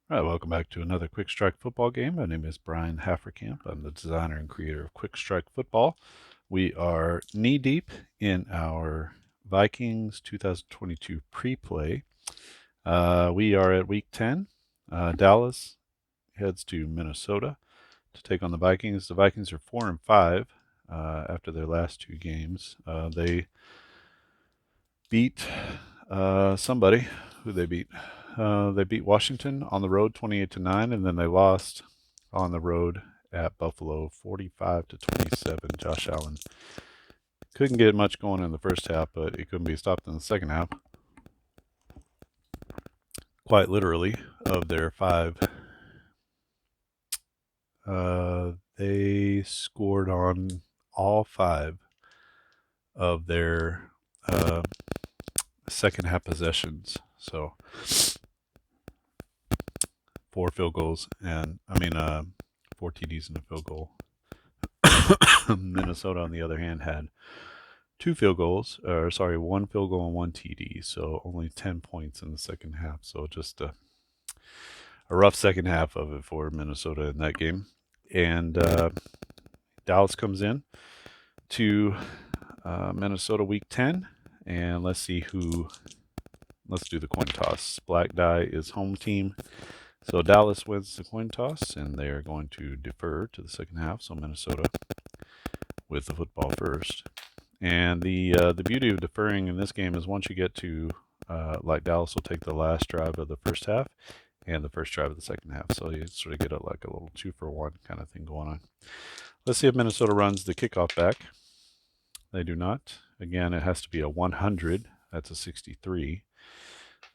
All right, welcome back to another Quick Strike football game. My name is Brian Hafferkamp. I'm the designer and creator of Quick Strike Football. We are knee deep in our Vikings 2022 pre-play. We are at week 10. Dallas heads to Minnesota to take on the Vikings. The Vikings are 4-5 after their last two games. They beat somebody. Who they beat? They beat Washington on the road 28-9, and then they lost on the road at Buffalo 45-27. Josh Allen couldn't get much going in the first half, but it couldn't be stopped in the second half. Quite literally, of their five, they scored on all five of their second half possessions. So 4 field goals and 4 TDs and a field goal. Minnesota, on the other hand, had 1 field goal and 1 TD, so only 10 points in the second half. So just a rough second half of it for Minnesota in that game. And Dallas comes in to Minnesota week 10, and let's do the coin toss. Black die is home team. So Dallas wins the coin toss, and they are going to defer to the second half. So Minnesota with the football first. And the beauty of deferring in this game is once you get to like Dallas will take the last drive of the first half and the first drive of the second half. So you sort of get a little 2-for-1 kind of thing going on. Let's see if Minnesota runs the kickoff back. They do not. Again, it has to be a 100. That's a 63.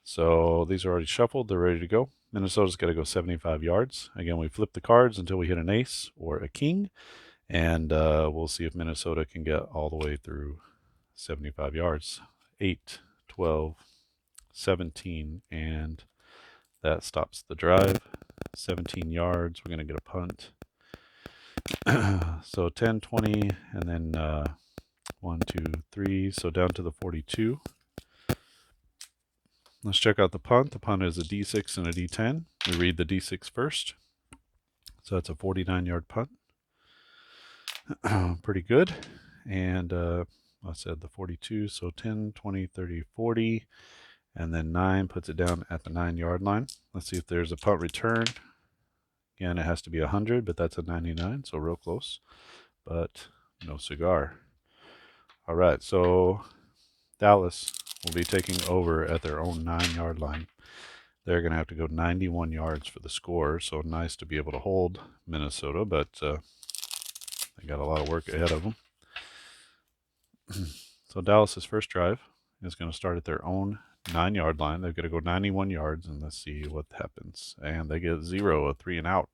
So these are already shuffled. They're ready to go. Minnesota's got to go 75 yards. Again, we flip the cards until we hit an ace or a king. And we'll see if Minnesota can get all the way through 75 yards. 8, 12, 17, and that stops the drive. 17 yards. We're going to get a punt. So 10, 20, and then 1, 2, 3. So down to the 42. Let's check out the punt. The punt is a D6 and a D10. We read the D6 first. So that's a 49-yard punt. Pretty good. And I said the 42, so 10, 20, 30, 40, and then 9 puts it down at the 9-yard line. Let's see if there's a punt return. Again, it has to be 100, but that's a 99, so real close, but no cigar. All right, so Dallas will be taking over at their own 9-yard line. They're going to have to go 91 yards for the score, so nice to be able to hold Minnesota, but they got a lot of work ahead of them. So Dallas's first drive is going to start at their own 9-yard line. They've got to go 91 yards, and let's see what happens. And they get 0, a 3 and out.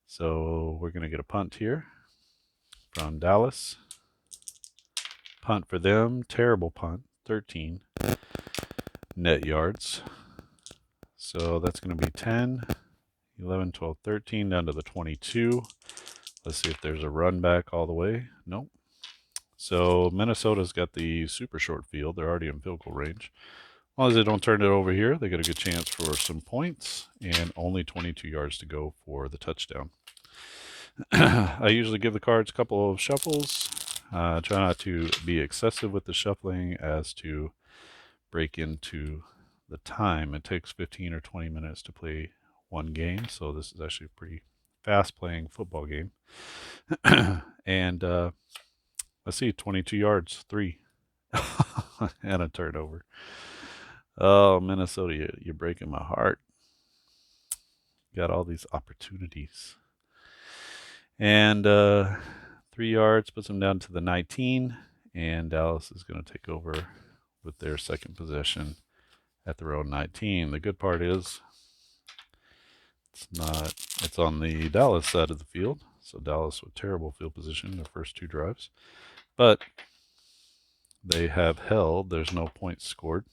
So we're going to get a punt here from Dallas. Punt for them, terrible punt, 13 net yards. So that's going to be 10, 11, 12, 13, down to the 22. Let's see if there's a run back all the way. Nope. So Minnesota's got the super short field. They're already in field goal range. As long as they don't turn it over here, they get a good chance for some points, and only 22 yards to go for the touchdown. I usually give the cards a couple of shuffles. Try not to be excessive with the shuffling as to break into the time. It takes 15 or 20 minutes to play one game, so this is actually a pretty fast-playing football game. And let's see, 22 yards, 3, and a turnover. Oh, Minnesota, you're breaking my heart. Got all these opportunities. And 3 yards puts them down to the 19, and Dallas is going to take over with their second possession at their own 19. The good part is it's on the Dallas side of the field. So Dallas with terrible field position their first 2 drives. But they have held. There's no points scored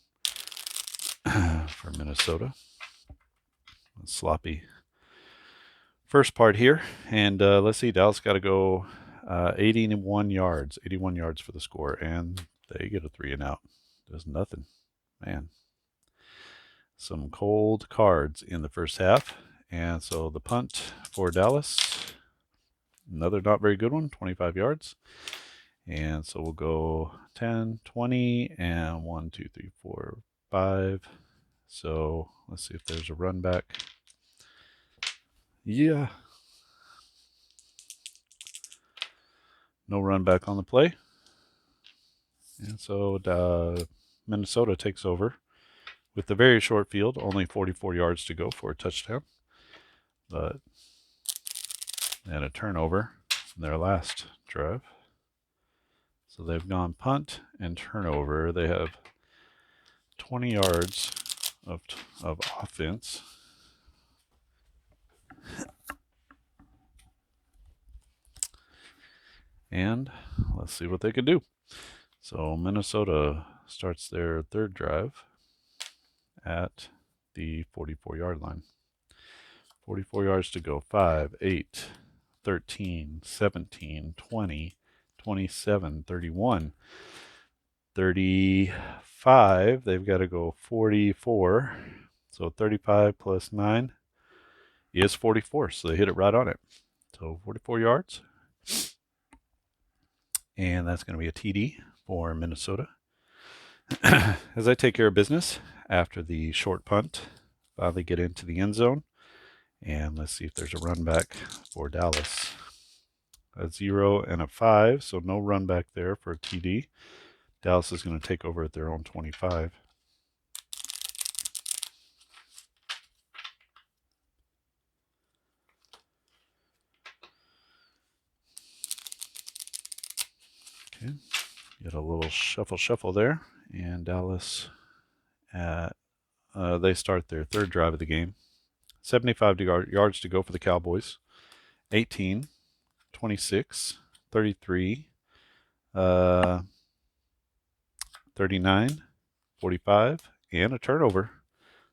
for Minnesota. Sloppy first part here. And let's see, Dallas got to go 81 yards for the score. And they get a 3 and out. Does nothing. Man. some cold cards in the first half. And so the punt for Dallas, another not very good one, 25 yards. And so we'll go 10, 20, and 1, 2, 3, 4, 5. So let's see if there's a run back. Yeah. No run back on the play. And so Minnesota takes over with the very short field, only 44 yards to go for a touchdown. But and a turnover in their last drive. So they've gone punt and turnover. They have 20 yards of offense. And let's see what they can do. So Minnesota starts their third drive at the 44-yard line. 44 yards to go. 5, 8, 13, 17, 20, 27, 31, 35. They've got to go 44. So 35 plus 9 is 44. So they hit it right on it. So 44 yards. And that's going to be a TD for Minnesota. As I take care of business after the short punt, finally get into the end zone. And let's see if there's a run back for Dallas. A 0 and a 5, so no run back there for a TD. Dallas is going to take over at their own 25. Okay, get a little shuffle there, and Dallas they start their third drive of the game. 75 yards to go for the Cowboys. 18, 26, 33, 39, 45, and a turnover.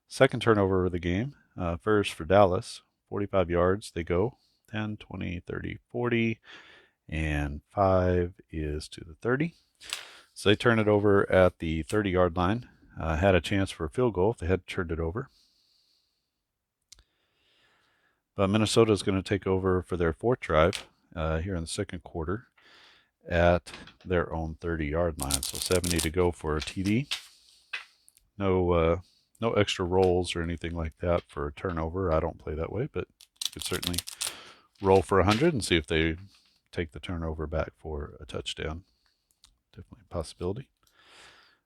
Second turnover of the game. First for Dallas. 45 yards they go. 10, 20, 30, 40, and 5 is to the 30. So they turn it over at the 30-yard line. Had a chance for a field goal if they had turned it over. But Minnesota is going to take over for their fourth drive here in the second quarter at their own 30-yard line. So 70 to go for a TD. No extra rolls or anything like that for a turnover. I don't play that way, but you could certainly roll for 100 and see if they take the turnover back for a touchdown. Definitely a possibility.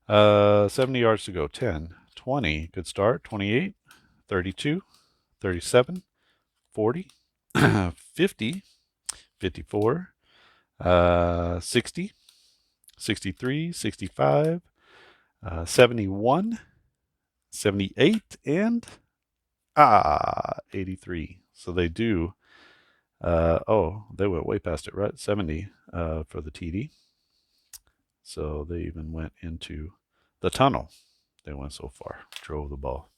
70 yards to go. 10, 20, good start. 28, 32, 37, 40, 50, 54, 60, 63, 65, 71, 78, and 83. So they do. They went way past it, right? 70 for the TD. So they even went into the tunnel. They went so far, drove the ball.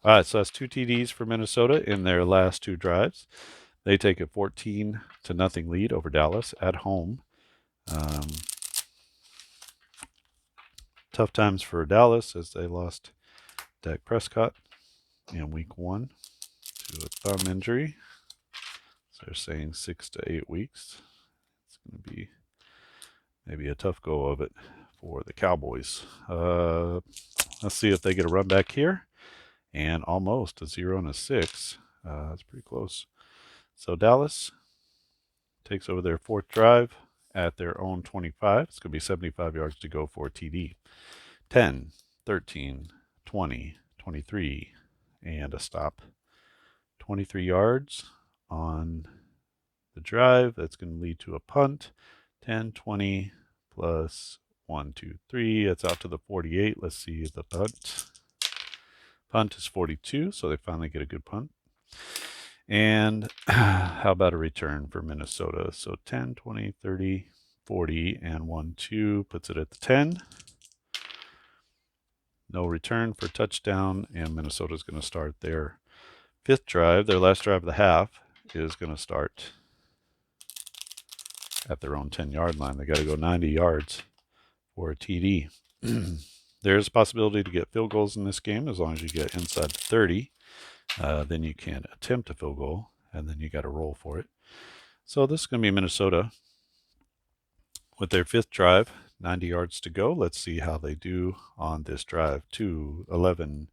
All right, so that's 2 TDs for Minnesota in their last 2 drives. They take a 14-0 lead over Dallas at home. Tough times for Dallas as they lost Dak Prescott in week 1 to a thumb injury. So they're saying 6 to 8 weeks. It's going to be maybe a tough go of it for the Cowboys. Let's see if they get a run back here. And almost a 0 and a 6. That's pretty close. So Dallas takes over their fourth drive at their own 25. It's going to be 75 yards to go for a TD. 10, 13, 20, 23, and a stop. 23 yards on the drive. That's going to lead to a punt. 10, 20 plus 1, 2, 3. That's out to the 48. Let's see the punt. Punt is 42, so they finally get a good punt. And how about a return for Minnesota? So 10, 20, 30, 40, and 1, 2 puts it at the 10. No return for touchdown, and Minnesota's going to start their fifth drive. Their last drive of the half is going to start at their own 10-yard line. They got to go 90 yards for a TD. There's a possibility to get field goals in this game as long as you get inside the 30. Then you can attempt a field goal, and then you got to roll for it. So this is going to be Minnesota with their 5th drive, 90 yards to go. Let's see how they do on this drive. 2, 11,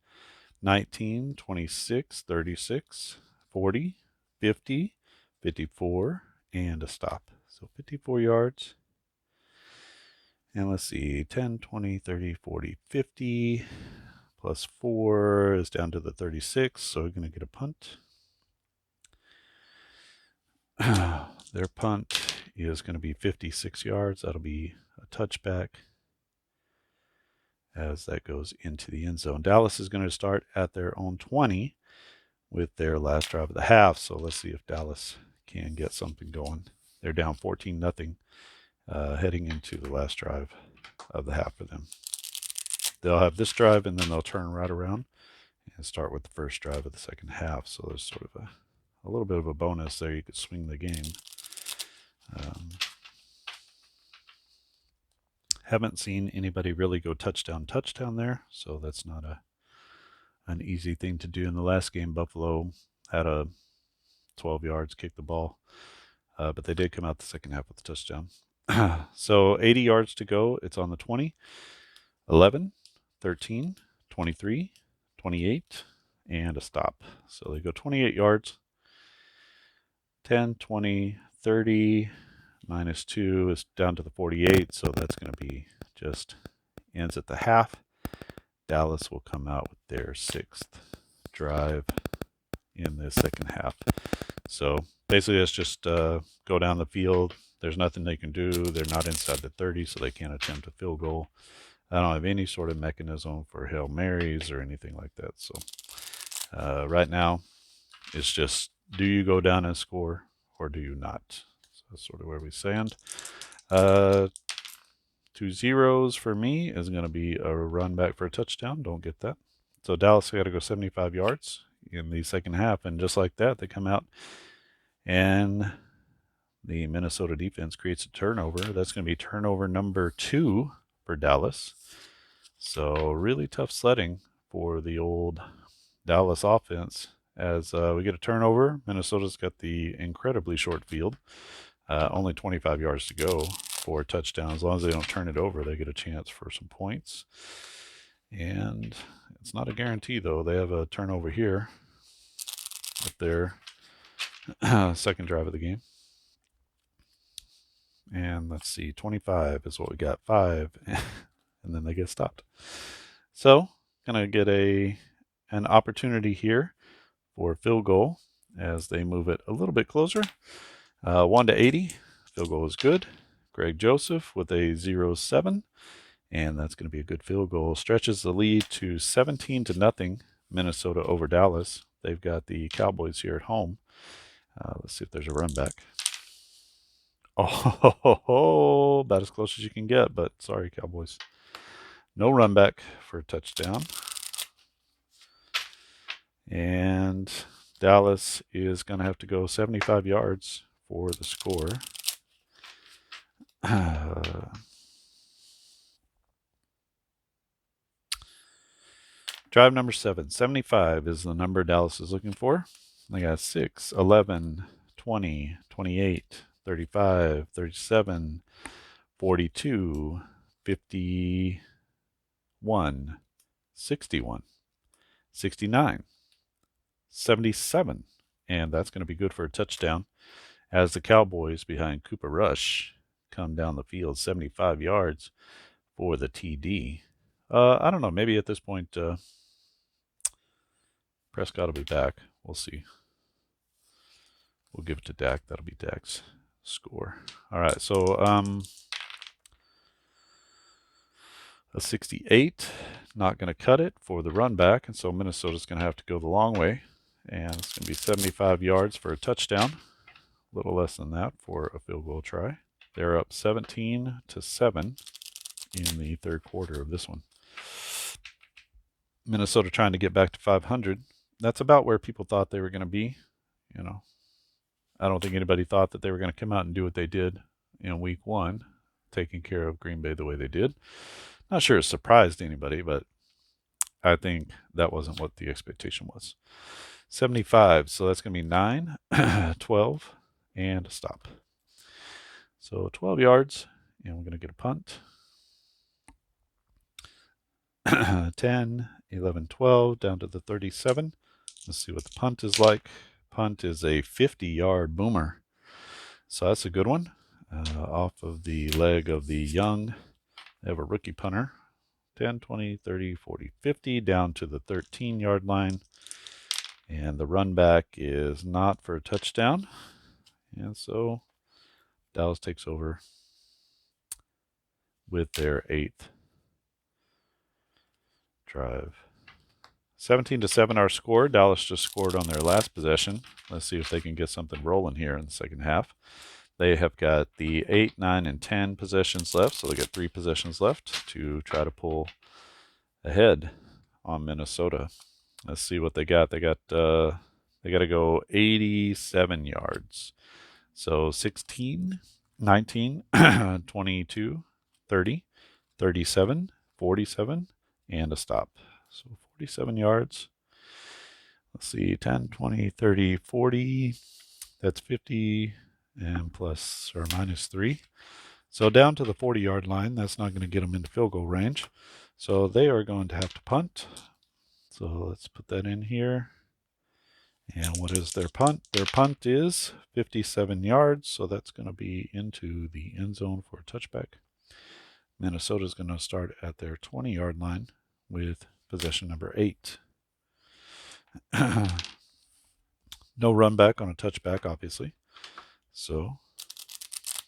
19, 26, 36, 40, 50, 54, and a stop. So 54 yards. And let's see, 10, 20, 30, 40, 50, plus 4 is down to the 36, so we're going to get a punt. Their punt is going to be 56 yards. That'll be a touchback as that goes into the end zone. Dallas is going to start at their own 20 with their last drive of the half, so let's see if Dallas can get something going. They're down 14-0 heading into the last drive of the half for them. They'll have this drive, and then they'll turn right around and start with the first drive of the second half. So there's sort of a little bit of a bonus there. You could swing the game. Haven't seen anybody really go touchdown there, so that's not an easy thing to do. In the last game, Buffalo had a 12 yards, kick the ball, but they did come out the second half with a touchdown. So 80 yards to go. It's on the 20, 11, 13, 23, 28, and a stop. So they go 28 yards, 10, 20, 30, minus 2 is down to the 48, so that's going to be just ends at the half. Dallas will come out with their 6th drive in the second half. So basically it's just go down the field. There's nothing they can do. They're not inside the 30, so they can't attempt a field goal. I don't have any sort of mechanism for Hail Marys or anything like that. So right now it's just, do you go down and score or do you not? So that's sort of where we stand. 2 zeros for me is going to be a run back for a touchdown. Don't get that. So Dallas got to go 75 yards in the second half, and just like that, they come out and the Minnesota defense creates a turnover. That's going to be turnover number 2 for Dallas. So really tough sledding for the old Dallas offense as we get a turnover. Minnesota's got the incredibly short field, only 25 yards to go for a touchdown. As long as they don't turn it over, they get a chance for some points. And it's not a guarantee, though. They have a turnover here with their second drive of the game. And let's see, 25 is what we got, 5, and then they get stopped. So, gonna get an opportunity here for a field goal as they move it a little bit closer. 1 to 80, field goal is good. Greg Joseph with a 0-7, and that's going to be a good field goal. Stretches the lead to 17-0, Minnesota over Dallas. They've got the Cowboys here at home. Let's see if there's a run back. Oh, about as close as you can get, but sorry, Cowboys. No run back for a touchdown. And Dallas is going to have to go 75 yards for the score. Drive number 7. 75 is the number Dallas is looking for. They got 6, 11, 20, 28, 35, 37, 42, 51, 61, 69, 77. And that's going to be good for a touchdown as the Cowboys behind Cooper Rush come down the field 75 yards for the TD. I don't know. Maybe at this point, Prescott will be back. We'll see. We'll give it to Dak. That'll be Dak's score. All right. So a 68, not going to cut it for the run back. And so Minnesota's going to have to go the long way. And it's going to be 75 yards for a touchdown. A little less than that for a field goal try. They're up 17-7 in the third quarter of this one. Minnesota trying to get back to 500. That's about where people thought they were going to be. You know, I don't think anybody thought that they were going to come out and do what they did in week 1, taking care of Green Bay the way they did. Not sure it surprised anybody, but I think that wasn't what the expectation was. 75, so that's going to be 9, 12, and a stop. So 12 yards, and we're going to get a punt. 10, 11, 12, down to the 37. Let's see what the punt is like. Punt is a 50-yard boomer. So that's a good one. Off of the leg of the young. They have a rookie punter. 10, 20, 30, 40, 50, down to the 13-yard line. And the run back is not for a touchdown. And so Dallas takes over with their 8th drive. 17-7 our score. Dallas just scored on their last possession. Let's see if they can get something rolling here in the second half. They have got the 8, 9, and 10 possessions left, so they got 3 possessions left to try to pull ahead on Minnesota. Let's see what they got. They got to go 87 yards. So 16, 19, 22, 30, 37, 47, and a stop. So 47 yards. Let's see, 10, 20, 30, 40. That's 50 and plus or minus 3. So down to the 40-yard line. That's not going to get them into field goal range. So they are going to have to punt. So let's put that in here. And what is their punt? Their punt is 57 yards, so that's going to be into the end zone for a touchback. Minnesota is going to start at their 20-yard line with possession number 8. No run back on a touchback, obviously. So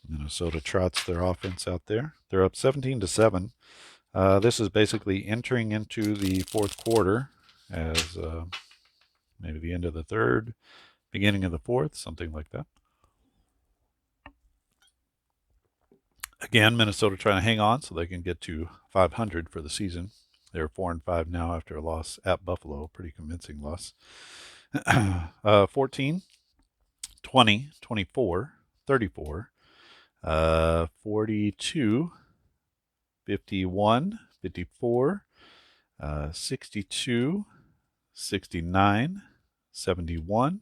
Minnesota trots their offense out there. They're up 17-7. This is basically entering into the fourth quarter as maybe the end of the third, beginning of the fourth, something like that. Again, Minnesota trying to hang on so they can get to 500 for the season. They're 4-5 now after a loss at Buffalo, pretty convincing loss. 14, 20, 24, 34, 42, 51, 54, 62, 69, 71,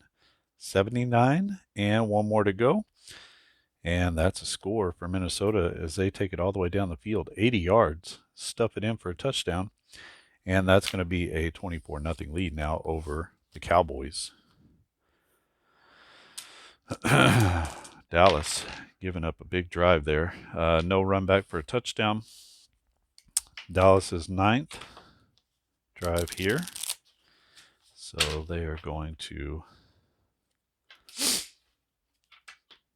79, and one more to go. And that's a score for Minnesota as they take it all the way down the field, 80 yards, stuff it in for a touchdown. And that's going to be a 24-0 lead now over the Cowboys. Dallas giving up a big drive there. No run back for a touchdown. Dallas's 9th drive here. So they are going to...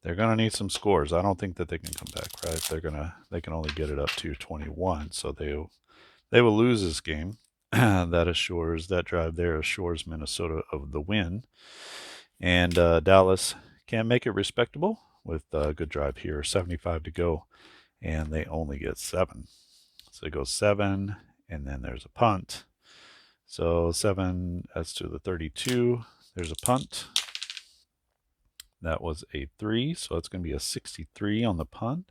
They're going to need some scores. I don't think that they can come back, right? They can only get it up to 21, so they will lose this game. That drive there assures Minnesota of the win. And Dallas can make it respectable with a good drive here, 75 to go, and they only get 7. So it goes 7, and then there's a punt. So 7, that's to the 32. There's a punt. That was a 3, so it's going to be a 63 on the punt.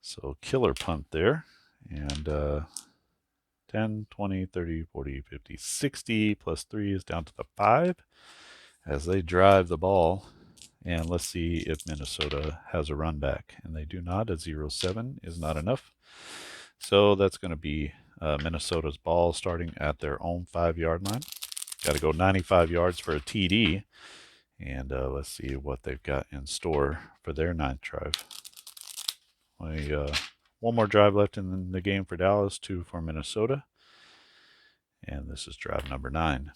So killer punt there. And 10, 20, 30, 40, 50, 60 plus 3 is down to the 5 as they drive the ball. And let's see if Minnesota has a run back. And they do not. A 0-7 is not enough. So that's going to be Minnesota's ball starting at their own 5-yard line. Got to go 95 yards for a TD. And let's see what they've got in store for their 9th drive. One more drive left in the game for Dallas, 2 for Minnesota. And this is drive number 9.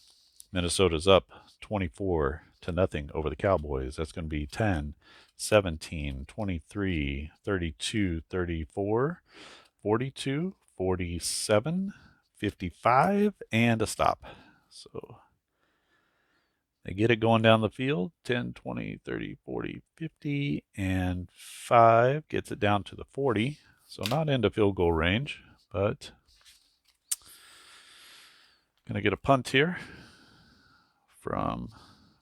Minnesota's up 24-0 over the Cowboys. That's going to be 10, 17, 23, 32, 34, 42, 47, 55, and a stop. So they get it going down the field, 10, 20, 30, 40, 50, and 5 gets it down to the 40. So not into field goal range, but going to get a punt here from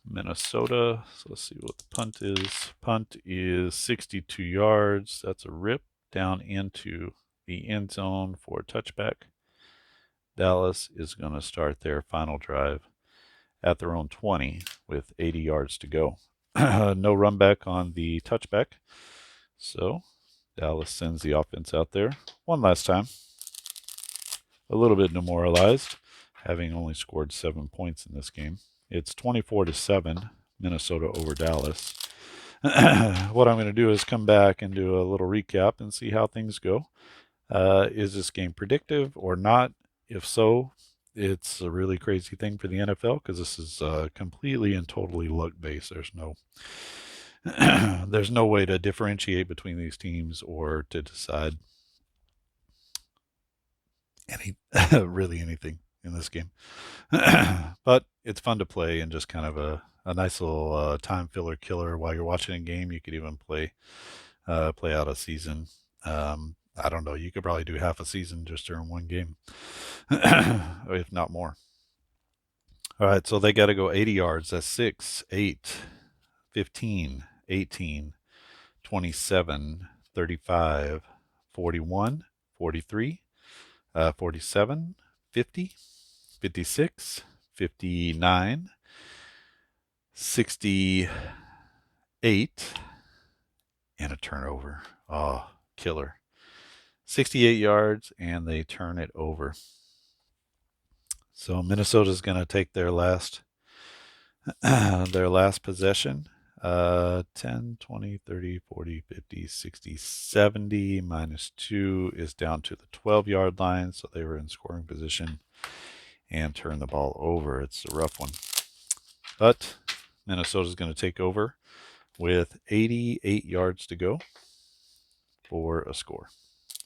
Minnesota. So let's see what the punt is. Punt is 62 yards. That's a rip down into the end zone for a touchback. Dallas is going to start their final drive at their own 20 with 80 yards to go. No run back on the touchback. So Dallas sends the offense out there one last time. A little bit demoralized, having only scored 7 points in this game. It's 24-7, Minnesota over Dallas. What I'm going to do is come back and do a little recap and see how things go. Is this game predictive or not? If so, it's a really crazy thing for the NFL because this is completely and totally luck-based. There's no way to differentiate between these teams or to decide really anything in this game. But it's fun to play and just kind of a nice little time filler killer while you're watching a game. You could even play out a season. I don't know. You could probably do half a season just during one game, if not more. All right, so they got to go 80 yards. That's 6, 8, 15, 18, 27, 35, 41, 43, 47, 50, 56, 59, 68, and a turnover. Oh, killer. 68 yards, and they turn it over. So Minnesota's going to take their last possession. 10, 20, 30, 40, 50, 60, 70 minus 2 is down to the 12-yard line. So they were in scoring position and turn the ball over. It's a rough one. But Minnesota's going to take over with 88 yards to go for a score.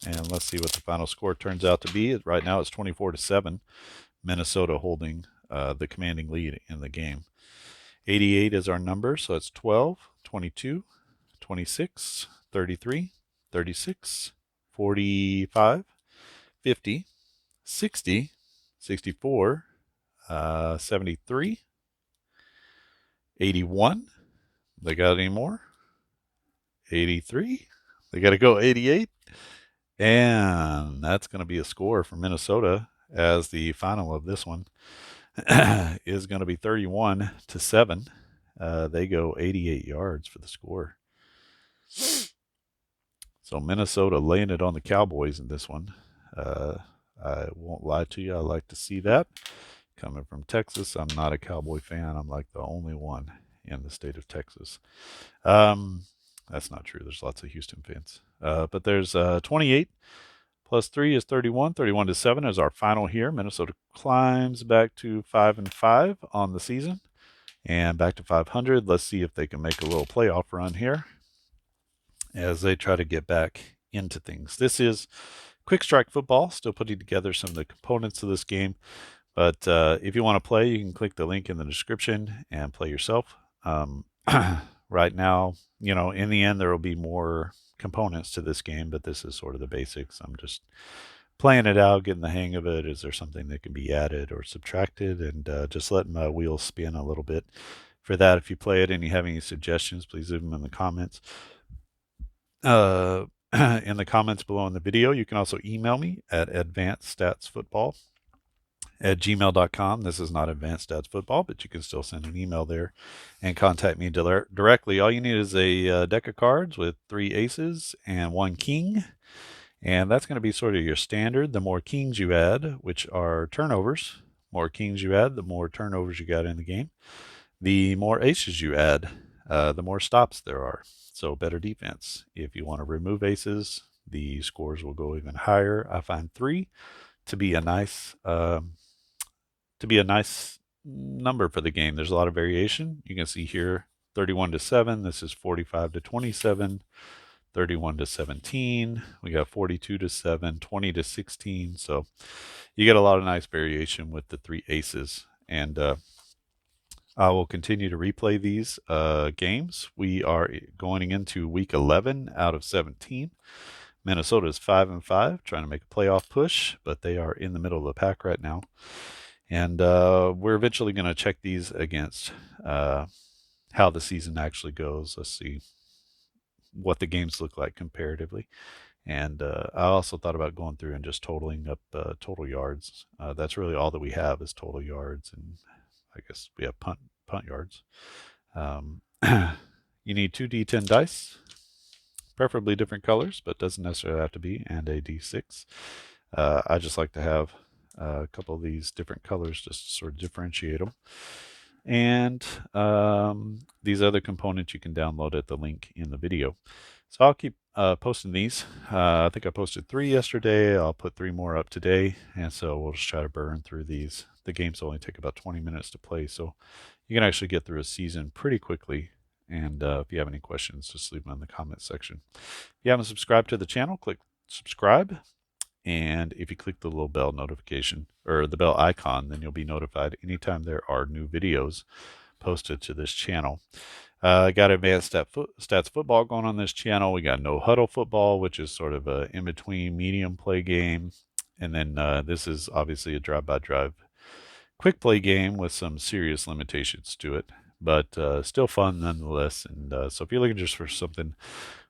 And let's see what the final score turns out to be. Right now it's 24-7. Minnesota holding the commanding lead in the game. 88 is our number, so it's 12, 22, 26, 33, 36, 45, 50, 60, 64, 73, 81. They got any more? 83. They got to go 88. And that's going to be a score for Minnesota as the final of this one is going to be 31-7. They go 88 yards for the score. So Minnesota laying it on the Cowboys in this one. I won't lie to you. I like to see that. Coming from Texas, I'm not a Cowboy fan. I'm like the only one in the state of Texas. That's not true. There's lots of Houston fans. But there's 28 plus 3 is 31. 31-7 is our final here. Minnesota climbs back to 5-5 on the season and back to 500. Let's see if they can make a little playoff run here as they try to get back into things. This is Quick Strike Football, still putting together some of the components of this game. But if you want to play, you can click the link in the description and play yourself. Right now, in the end, there will be more components to this game, but this is sort of the basics. I'm just playing it out, getting the hang of it. Is there something that can be added or subtracted? And just letting my wheels spin a little bit for that. If you play it and you have any suggestions, please leave them in the comments. In the comments below in the video. You can also email me at advancedstatsfootball@gmail.com. This is not Advanced Stats Football, but you can still send an email there and contact me directly. All you need is a deck of cards with 3 aces and 1 king, and that's going to be sort of your standard. The more kings you add, which are turnovers, more kings you add, the more turnovers you got in the game. The more aces you add, the more stops there are. So better defense. If you want to remove aces, the scores will go even higher. I find 3 to be a nice number for the game. There's a lot of variation. You can see here 31-7. This is 45-27, 31-17. We got 42-7, 20-16. So you get a lot of nice variation with the 3 aces. And I will continue to replay these games. We are going into week 11 out of 17. Minnesota is 5-5, trying to make a playoff push, but they are in the middle of the pack right now. And we're eventually going to check these against how the season actually goes. Let's see what the games look like comparatively. And I also thought about going through and just totaling up total yards. That's really all that we have is total yards, and I guess we have punt yards. You need 2d10 dice, preferably different colors, but doesn't necessarily have to be, and a d6. I just like to have a couple of these different colors just to sort of differentiate them. And these other components you can download at the link in the video. So I'll keep posting these. I think I posted 3 yesterday. I'll put 3 more up today. And so we'll just try to burn through these. The games only take about 20 minutes to play. So you can actually get through a season pretty quickly. And if you have any questions, just leave them in the comment section. If you haven't subscribed to the channel, click subscribe. And if you click the little bell notification or the bell icon, then you'll be notified anytime there are new videos posted to this channel. Got advanced stats football going on this channel. We got no huddle football, which is sort of a in-between medium play game. And then this is obviously a drive-by-drive quick play game with some serious limitations to it, but still fun nonetheless. And so if you're looking just for something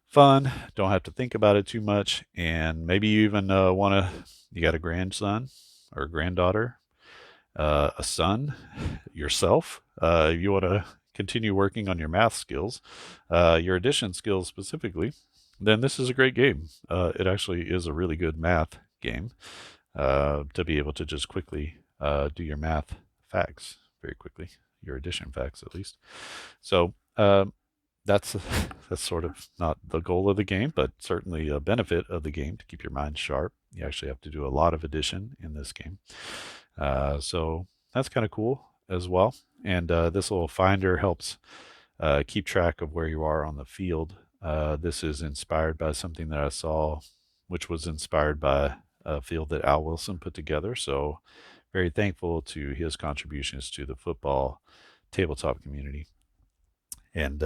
fun, don't have to think about it too much, and maybe you even you got a grandson or a granddaughter, a son, yourself, you want to continue working on your math skills, your addition skills specifically, then this is a great game. It actually is a really good math game to be able to just quickly do your math facts very quickly, your addition facts at least. So that's sort of not the goal of the game, but certainly a benefit of the game to keep your mind sharp. You actually have to do a lot of addition in this game. So that's kind of cool as well. And this little finder helps keep track of where you are on the field. This is inspired by something that I saw, which was inspired by a field that Al Wilson put together. So very thankful to his contributions to the football tabletop community. And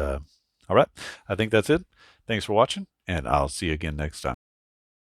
all right, I think that's it. Thanks for watching, and I'll see you again next time.